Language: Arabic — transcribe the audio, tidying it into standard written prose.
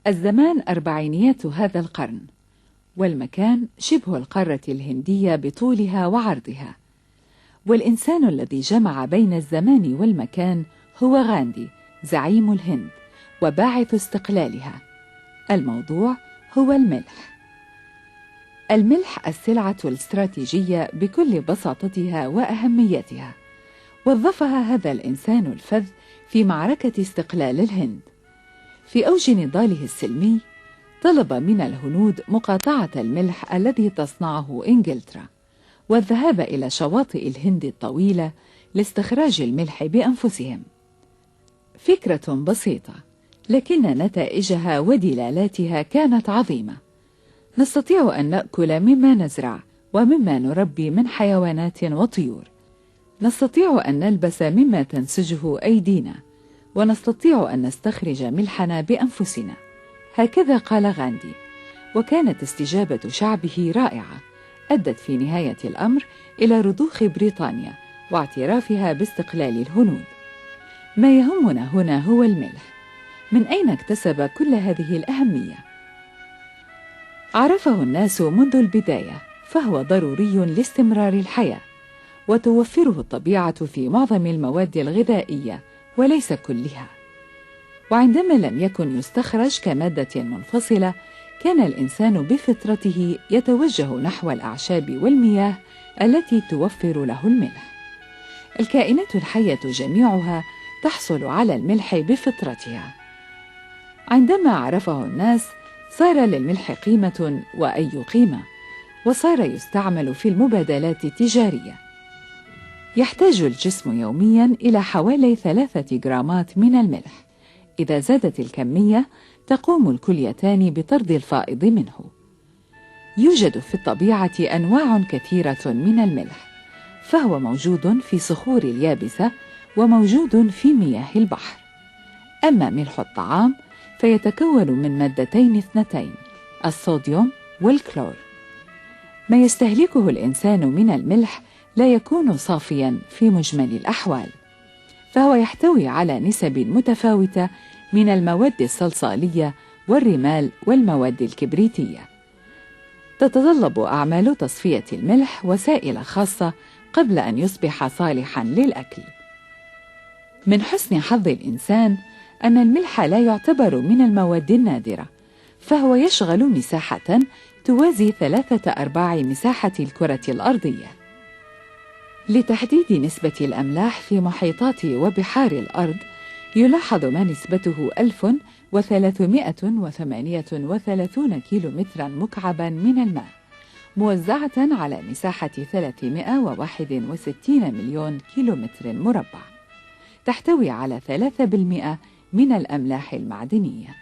الزمان أربعينيات هذا القرن، والمكان شبه القارة الهندية بطولها وعرضها، والإنسان الذي جمع بين الزمان والمكان هو غاندي زعيم الهند وباعث استقلالها. الموضوع هو الملح. الملح السلعة الاستراتيجية بكل بساطتها وأهميتها، وظفها هذا الإنسان الفذ في معركة استقلال الهند. في أوج نضاله السلمي طلب من الهنود مقاطعة الملح الذي تصنعه إنجلترا، والذهاب إلى شواطئ الهند الطويلة لاستخراج الملح بأنفسهم. فكرة بسيطة، لكن نتائجها ودلالاتها كانت عظيمة. نستطيع أن نأكل مما نزرع ومما نربي من حيوانات وطيور، نستطيع أن نلبس مما تنسجه أيدينا، ونستطيع أن نستخرج ملحنا بأنفسنا. هكذا قال غاندي، وكانت استجابة شعبه رائعة، أدت في نهاية الأمر إلى رضوخ بريطانيا واعترافها باستقلال الهنود. ما يهمنا هنا هو الملح. من أين اكتسب كل هذه الأهمية؟ عرفه الناس منذ البداية، فهو ضروري لاستمرار الحياة، وتوفره الطبيعة في معظم المواد الغذائية وليس كلها. وعندما لم يكن يستخرج كمادة منفصلة، كان الإنسان بفطرته يتوجه نحو الأعشاب والمياه التي توفر له الملح. الكائنات الحية جميعها تحصل على الملح بفطرتها. عندما عرفه الناس صار للملح قيمة وأي قيمة، وصار يستعمل في المبادلات التجارية. يحتاج الجسم يوميا إلى حوالي 3 جرامات من الملح. إذا زادت الكمية تقوم الكليتان بطرد الفائض منه. يوجد في الطبيعة أنواع كثيرة من الملح، فهو موجود في صخور اليابسة وموجود في مياه البحر. أما ملح الطعام فيتكون من مادتين اثنتين، الصوديوم والكلور. ما يستهلكه الإنسان من الملح لا يكون صافيا في مجمل الأحوال، فهو يحتوي على نسب متفاوتة من المواد الصلصالية والرمال والمواد الكبريتية. تتطلب أعمال تصفية الملح وسائل خاصة قبل أن يصبح صالحا للأكل. من حسن حظ الإنسان أن الملح لا يعتبر من المواد النادرة، فهو يشغل مساحة توازي 3/4 مساحة الكرة الأرضية. لتحديد نسبة الأملاح في محيطات وبحار الأرض يلاحظ ما نسبته 1338 كيلومترا مكعبا من الماء، موزعة على مساحة 361 مليون كيلومتر مربع، تحتوي على 3% من الأملاح المعدنية.